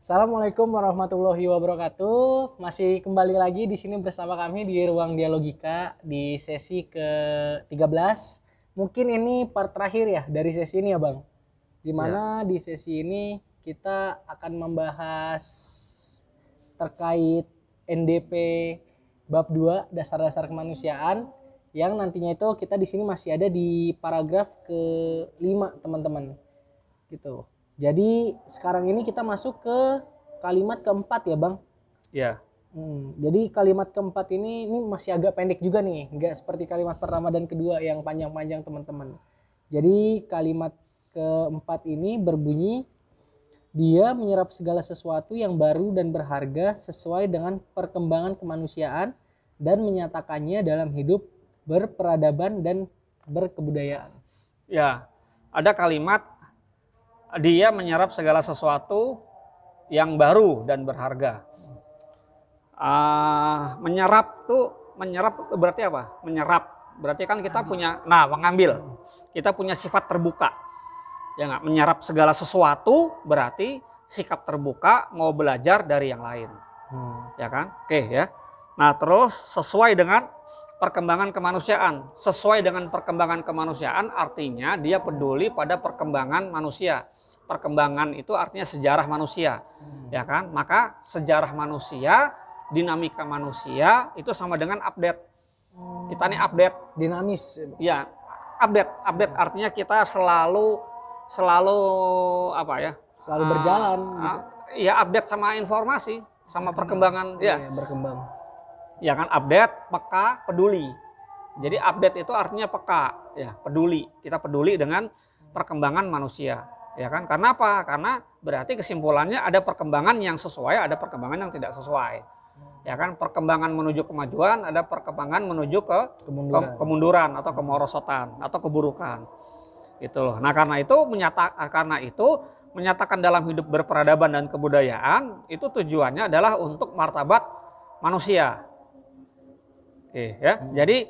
Assalamualaikum warahmatullahi wabarakatuh. Masih kembali lagi di sini bersama kami di Ruang Dialogika di sesi ke-13. Mungkin ini part terakhir ya dari sesi ini ya Bang. Dimana di sesi ini kita akan membahas terkait NDP bab 2 dasar-dasar kemanusiaan yang nantinya itu kita di sini masih ada di paragraf ke-5 teman-teman. Gitu. Jadi sekarang ini kita masuk ke kalimat keempat ya Bang. Ya. Jadi kalimat keempat ini masih agak pendek juga nih, nggak seperti kalimat pertama dan kedua yang panjang-panjang teman-teman. Jadi kalimat keempat ini berbunyi, dia menyerap segala sesuatu yang baru dan berharga sesuai dengan perkembangan kemanusiaan dan menyatakannya dalam hidup berperadaban dan berkebudayaan. Ya, ada kalimat dia menyerap segala sesuatu yang baru dan berharga. Menyerap berarti apa? Menyerap berarti kan kita punya, mengambil. Kita punya sifat terbuka. Ya nggak? Menyerap segala sesuatu berarti sikap terbuka mau belajar dari yang lain. Ya kan? Oke ya. Nah, terus sesuai dengan perkembangan kemanusiaan. Sesuai dengan perkembangan kemanusiaan artinya dia peduli pada perkembangan manusia. Perkembangan itu artinya sejarah manusia. Ya kan? Maka sejarah manusia, dinamika manusia itu sama dengan update. Kita nih update. Dinamis. Ya, update artinya kita selalu apa ya? Selalu berjalan gitu. Ya, update sama informasi, sama perkembangan ya. Berkembang. Ya kan, update, peka, peduli. Jadi update itu artinya peka, ya, peduli. Kita peduli dengan perkembangan manusia, ya kan? Karena apa? Karena berarti kesimpulannya ada perkembangan yang sesuai, ada perkembangan yang tidak sesuai. Ya kan? Perkembangan menuju kemajuan, ada perkembangan menuju ke kemunduran atau kemerosotan atau keburukan. Gitu loh. Nah, karena itu menyatakan dalam hidup berperadaban dan kebudayaan itu tujuannya adalah untuk martabat manusia. Oke, ya. Jadi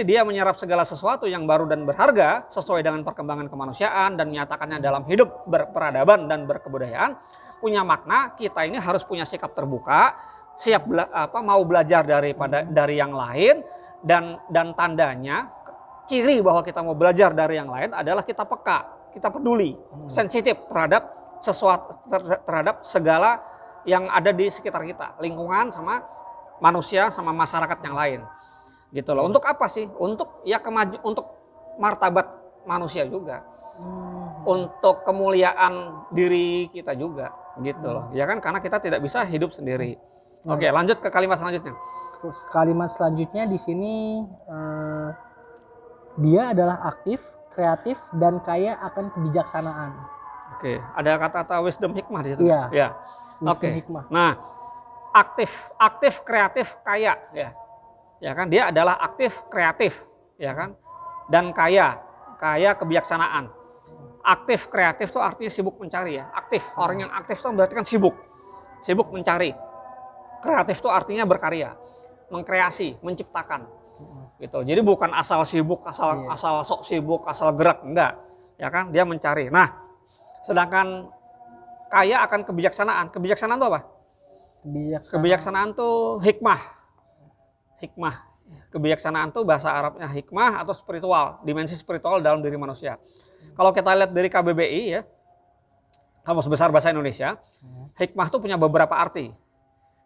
dia menyerap segala sesuatu yang baru dan berharga sesuai dengan perkembangan kemanusiaan dan menyatakannya dalam hidup berperadaban dan berkebudayaan, punya makna kita ini harus punya sikap terbuka, siap mau belajar dari yang lain, dan tandanya ciri bahwa kita mau belajar dari yang lain adalah kita peka, kita peduli, sensitif terhadap segala yang ada di sekitar kita, lingkungan sama manusia sama masyarakat yang lain, gitu loh. Untuk apa sih? Untuk untuk martabat manusia juga, untuk kemuliaan diri kita juga, gitu loh. Ya kan, karena kita tidak bisa hidup sendiri. Oke, lanjut ke kalimat selanjutnya. Kalimat selanjutnya di sini dia adalah aktif, kreatif, dan kaya akan kebijaksanaan. Oke, ada kata-kata wisdom hikmah di situ. Iya. Ya. Wisdom hikmah. Nah, aktif, kreatif, kaya, ya. Ya kan, dia adalah aktif, kreatif, ya kan? Dan kaya kebijaksanaan. Aktif, kreatif itu artinya sibuk mencari ya. Aktif, orang yang aktif itu berarti kan sibuk mencari. Kreatif itu artinya berkarya, mengkreasi, menciptakan. Gitu. Jadi bukan asal sibuk, asal sok sibuk, asal gerak, enggak. Ya kan, dia mencari. Nah, sedangkan kaya akan kebijaksanaan. Kebijaksanaan itu apa? Kebijaksanaan itu hikmah. Kebijaksanaan itu bahasa Arabnya hikmah atau spiritual, dimensi spiritual dalam diri manusia. Kalau kita lihat dari KBBI ya, Kamus Besar Bahasa Indonesia, hikmah itu punya beberapa arti.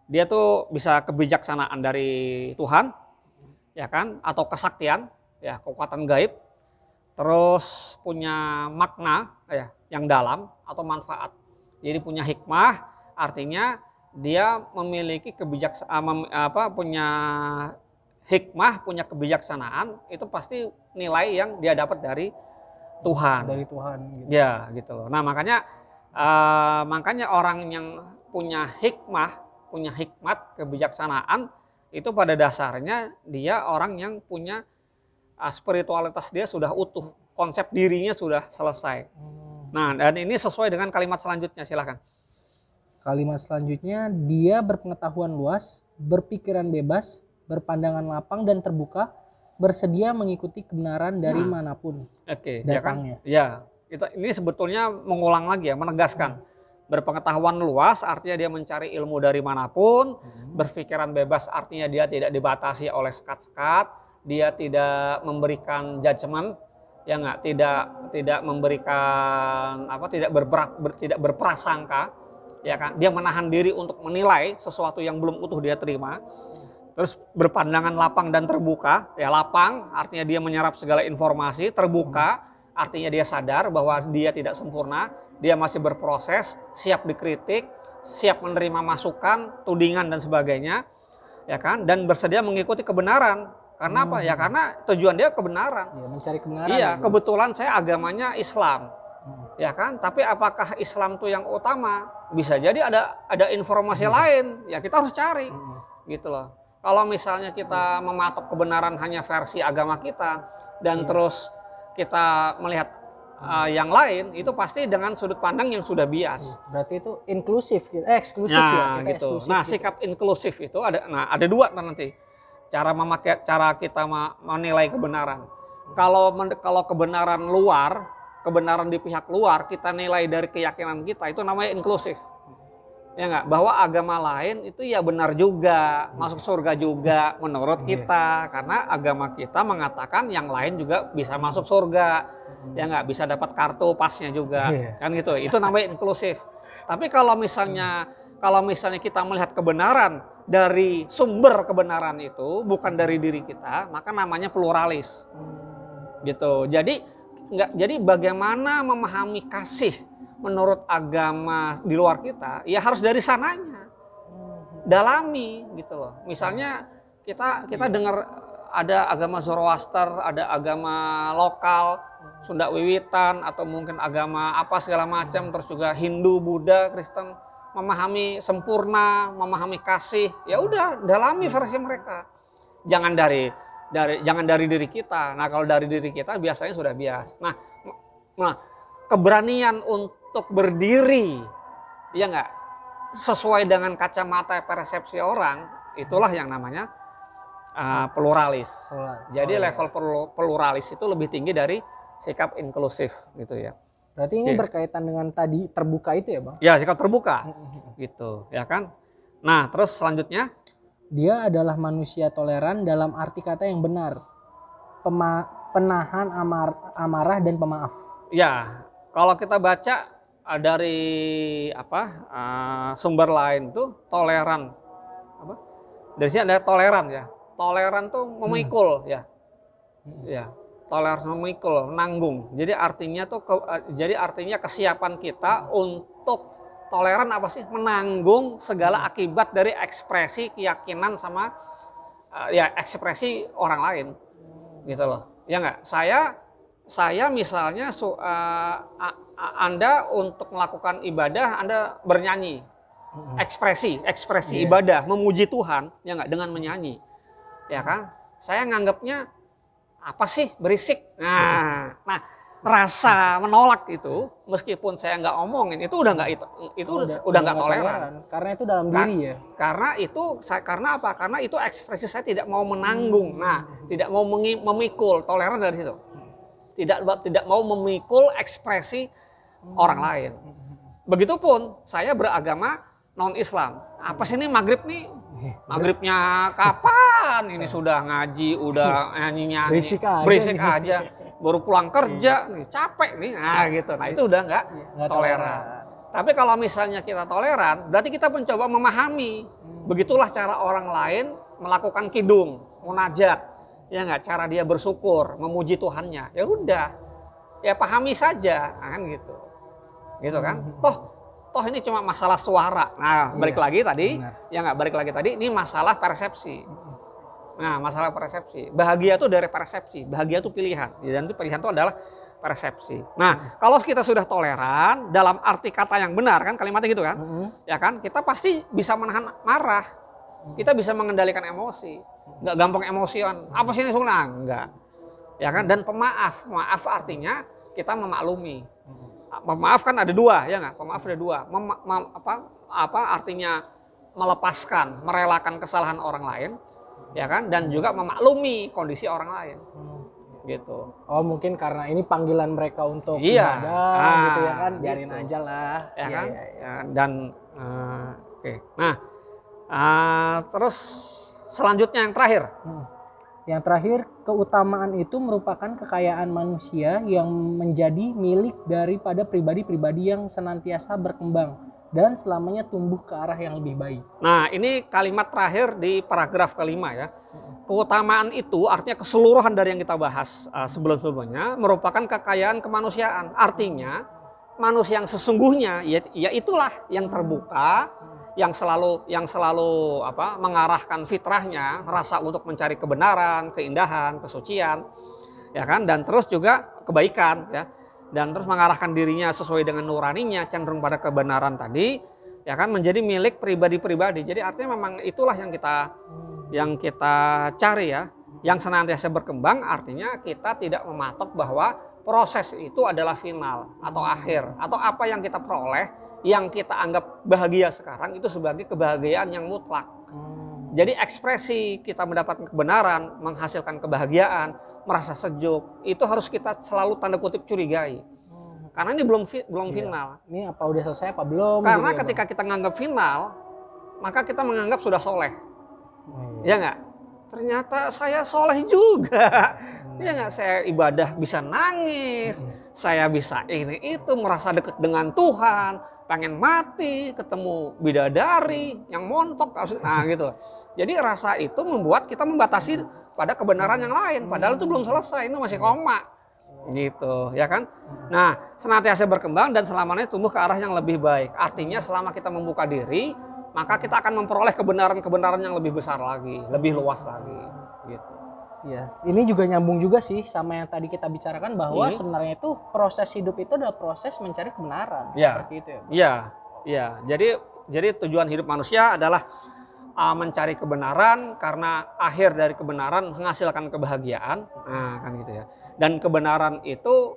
Dia tuh bisa kebijaksanaan dari Tuhan, ya kan, atau kesaktian, ya, kekuatan gaib. Terus punya makna ya yang dalam atau manfaat. Jadi punya hikmah artinya dia memiliki punya hikmah, punya kebijaksanaan, itu pasti nilai yang dia dapat dari Tuhan. Dari Tuhan. Gitu. Ya, gitu loh. Nah, makanya orang yang punya hikmah, punya hikmat, kebijaksanaan, itu pada dasarnya dia orang yang punya spiritualitas dia sudah utuh, konsep dirinya sudah selesai. Nah, dan ini sesuai dengan kalimat selanjutnya, silakan. Kalimat selanjutnya, dia berpengetahuan luas, berpikiran bebas, berpandangan lapang dan terbuka, bersedia mengikuti kebenaran dari manapun datangnya. Ya kan? Ya, ini sebetulnya mengulang lagi ya, menegaskan. Berpengetahuan luas artinya dia mencari ilmu dari manapun. Berpikiran bebas artinya dia tidak dibatasi oleh sekat-sekat. Dia tidak memberikan judgement, ya nggak, tidak memberikan apa, tidak berprasangka, ya kan. Dia menahan diri untuk menilai sesuatu yang belum utuh dia terima. Terus berpandangan lapang dan terbuka. Ya, lapang artinya dia menyerap segala informasi, terbuka artinya dia sadar bahwa dia tidak sempurna, dia masih berproses, siap dikritik, siap menerima masukan, tudingan dan sebagainya, ya kan? Dan bersedia mengikuti kebenaran. Karena apa? Ya karena tujuan dia kebenaran. Ya, mencari kebenaran. Iya, ya, kebetulan saya agamanya Islam. Ya kan? Tapi apakah Islam itu yang utama? Bisa jadi ada informasi lain. Ya kita harus cari. Gitu loh. Kalau misalnya kita mematok kebenaran hanya versi agama kita dan terus kita melihat yang lain, itu pasti dengan sudut pandang yang sudah bias. Berarti itu inklusif, eksklusif Nah, ya. Kita gitu. eksklusif Nah, gitu. sikap inklusif itu ada dua nanti. Cara kita menilai kebenaran. Kalau kebenaran luar, kebenaran di pihak luar, kita nilai dari keyakinan kita, itu namanya inklusif. Ya nggak, bahwa agama lain itu ya benar juga, masuk surga juga menurut kita, karena agama kita mengatakan yang lain juga bisa masuk surga, ya nggak, bisa dapat kartu pasnya juga, kan gitu. Itu namanya inklusif. Tapi kalau misalnya kita melihat kebenaran dari sumber kebenaran itu bukan dari diri kita, maka namanya pluralis, gitu. Jadi bagaimana memahami kasih menurut agama di luar kita, ya harus dari sananya, dalami gitu loh. Misalnya kita dengar ada agama Zoroaster, ada agama lokal Sunda Wiwitan, atau mungkin agama apa segala macam, terus juga Hindu, Buddha, Kristen, memahami sempurna, memahami kasih, ya udah dalami versi mereka. Jangan dari diri kita. Nah, kalau dari diri kita biasanya sudah bias. Nah, keberanian untuk berdiri, ya nggak, sesuai dengan kacamata persepsi orang, itulah yang namanya pluralis. Jadi level pluralis itu lebih tinggi dari sikap inklusif, gitu ya. Berarti ini berkaitan dengan tadi terbuka itu ya, Bang? Ya, sikap terbuka, gitu, ya kan. Nah, terus selanjutnya, dia adalah manusia toleran dalam arti kata yang benar, penahan amarah dan pemaaf. Ya, kalau kita baca dari sumber lain tuh toleran, dari sini ada toleran ya. Toleran tuh memikul ya, toleran memikul, menanggung. Jadi artinya kesiapan kita untuk toleran apa sih? Menanggung segala akibat dari ekspresi keyakinan sama ekspresi orang lain, gitu loh. Ya nggak? Saya misalnya Anda untuk melakukan ibadah, Anda bernyanyi, ekspresi ibadah, memuji Tuhan, ya nggak, dengan menyanyi, ya kan? Saya nganggapnya apa sih, berisik. Nah, rasa menolak itu, meskipun saya nggak omongin, itu udah nggak toleran. Karena itu dalam diri ya. Karena apa? Karena itu ekspresi saya tidak mau menanggung. Nah, tidak mau memikul, toleran dari situ. Tidak mau memikul ekspresi orang lain. Begitupun saya beragama non-Islam. Apa sih ini maghrib nih? Maghribnya kapan? Ini sudah ngaji, udah nyanyi-nyanyi. Berisik aja. Baru pulang kerja, nih, capek nih. Nah gitu. Nah itu udah nggak toleran. Tapi kalau misalnya kita toleran, berarti kita mencoba memahami. Begitulah cara orang lain melakukan kidung, munajat. Ya nggak, cara dia bersyukur, memuji Tuhannya. Ya udah, ya pahami saja, kan gitu. Gitu kan? Toh ini cuma masalah suara. Nah, balik lagi tadi, ya nggak, balik lagi tadi, ini masalah persepsi. Nah, masalah persepsi. Bahagia itu dari persepsi, bahagia itu pilihan. Dan itu pilihan itu adalah persepsi. Nah, kalau kita sudah toleran dalam arti kata yang benar, kan kalimatnya gitu kan? Ya kan? Kita pasti bisa menahan marah. Kita bisa mengendalikan emosi. Nggak gampang emosian. Apa sih ini sunnah? Enggak. Ya kan? Dan pemaaf. Maaf artinya kita memaklumi. Pemaaf kan ada dua, ya nggak? Pemaaf ada dua. Artinya melepaskan, merelakan kesalahan orang lain, ya kan? Dan juga memaklumi kondisi orang lain. gitu. Oh mungkin karena ini panggilan mereka untuk Iya. ibadah gitu ya kan, biarin gitu. aja lah. Ya Iya, kan? iya, iya. Ya, dan oke. Nah, terus selanjutnya yang terakhir. Yang terakhir, keutamaan itu merupakan kekayaan manusia yang menjadi milik daripada pribadi-pribadi yang senantiasa berkembang dan selamanya tumbuh ke arah yang lebih baik. Nah, ini kalimat terakhir di paragraf kelima ya. Keutamaan itu artinya keseluruhan dari yang kita bahas sebelum-sebelumnya merupakan kekayaan kemanusiaan. Artinya manusia yang sesungguhnya ya itulah yang terbuka, yang selalu mengarahkan fitrahnya, rasa untuk mencari kebenaran, keindahan, kesucian, ya kan, dan terus juga kebaikan ya. Dan terus mengarahkan dirinya sesuai dengan nuraninya, cenderung pada kebenaran tadi, ya kan, menjadi milik pribadi-pribadi. Jadi artinya memang itulah yang kita cari ya. Yang senantiasa berkembang artinya kita tidak mematok bahwa proses itu adalah final atau akhir, atau apa yang kita peroleh, yang kita anggap bahagia sekarang itu sebagai kebahagiaan yang mutlak. Jadi ekspresi kita mendapatkan kebenaran, menghasilkan kebahagiaan, merasa sejuk, itu harus kita selalu tanda kutip curigai. Karena ini belum final. Ini apa udah selesai apa belum? Karena gitu ya, ketika kita menganggap final, maka kita menganggap sudah soleh. Ya nggak? Ternyata saya soleh juga. Ya nggak? Saya ibadah bisa nangis, saya bisa ini itu, merasa dekat dengan Tuhan, pengen mati, ketemu bidadari yang montok, nah gitu. Jadi rasa itu membuat kita membatasi pada kebenaran yang lain, padahal itu belum selesai, itu masih koma, gitu, ya kan? Nah, senantiasa berkembang dan selamanya tumbuh ke arah yang lebih baik. Artinya selama kita membuka diri, maka kita akan memperoleh kebenaran-kebenaran yang lebih besar lagi, lebih luas lagi, gitu. Ya, ini juga nyambung juga sih sama yang tadi kita bicarakan bahwa sebenarnya itu proses hidup itu adalah proses mencari kebenaran, seperti itu ya. Iya, iya. Jadi tujuan hidup manusia adalah mencari kebenaran, karena akhir dari kebenaran menghasilkan kebahagiaan, nah kan gitu ya. Dan kebenaran itu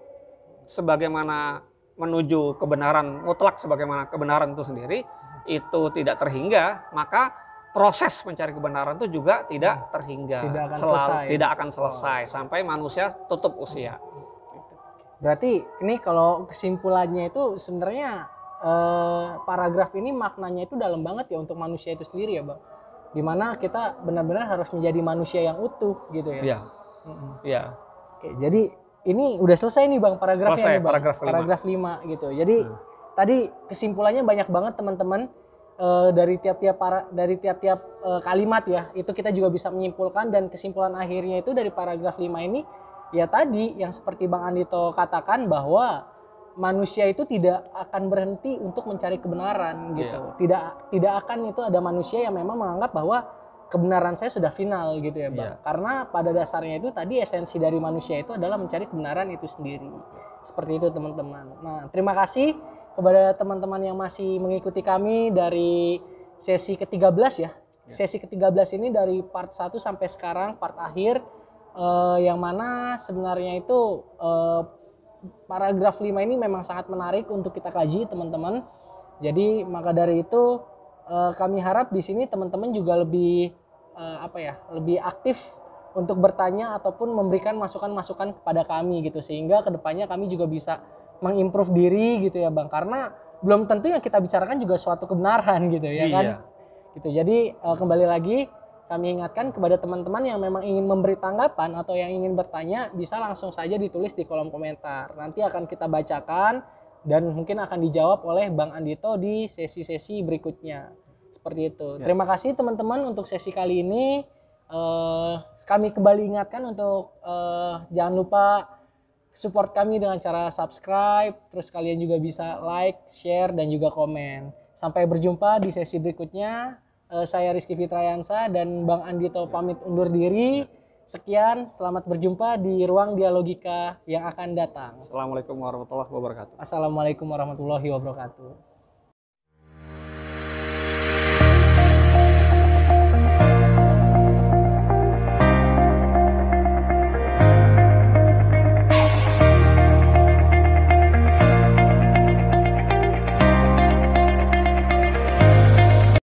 sebagaimana menuju kebenaran mutlak, sebagaimana kebenaran itu sendiri itu tidak terhingga, maka proses mencari kebenaran itu juga tidak terhingga, tidak akan selesai sampai manusia tutup usia. Berarti ini kalau kesimpulannya itu sebenarnya paragraf ini maknanya itu dalam banget ya untuk manusia itu sendiri ya Bang. Dimana kita benar-benar harus menjadi manusia yang utuh gitu ya. Iya. Iya. Oke, jadi ini udah selesai nih Bang paragrafnya selesai, nih Bang. Paragraf 5 gitu. Jadi tadi kesimpulannya banyak banget teman-teman. Dari tiap-tiap kalimat ya, itu kita juga bisa menyimpulkan, dan kesimpulan akhirnya itu dari paragraf 5 ini ya tadi yang seperti Bang Andito katakan bahwa manusia itu tidak akan berhenti untuk mencari kebenaran gitu. Tidak akan itu ada manusia yang memang menganggap bahwa kebenaran saya sudah final gitu ya Bang. Karena pada dasarnya itu tadi esensi dari manusia itu adalah mencari kebenaran itu sendiri. Seperti itu teman-teman. Nah, terima kasih kepada teman-teman yang masih mengikuti kami dari sesi ke-13 ya. Sesi ke-13 ini dari part 1 sampai sekarang part akhir, yang mana sebenarnya itu paragraf 5 ini memang sangat menarik untuk kita kaji teman-teman. Jadi maka dari itu kami harap di sini teman-teman juga lebih lebih aktif untuk bertanya ataupun memberikan masukan-masukan kepada kami gitu, sehingga kedepannya kami juga bisa mengimprove diri gitu ya Bang, karena belum tentu yang kita bicarakan juga suatu kebenaran gitu ya kan. Gitu. Jadi kembali lagi kami ingatkan kepada teman-teman yang memang ingin memberi tanggapan atau yang ingin bertanya, bisa langsung saja ditulis di kolom komentar. Nanti akan kita bacakan dan mungkin akan dijawab oleh Bang Andito di sesi-sesi berikutnya. Seperti itu. Terima kasih teman-teman untuk sesi kali ini. Kami kembali ingatkan untuk jangan lupa support kami dengan cara subscribe, terus kalian juga bisa like, share, dan juga komen. Sampai berjumpa di sesi berikutnya. Saya Rizky Fitrayansa dan Bang Andito pamit undur diri. Sekian, selamat berjumpa di Ruang Dialogika yang akan datang. Assalamualaikum warahmatullahi wabarakatuh. Assalamualaikum warahmatullahi wabarakatuh.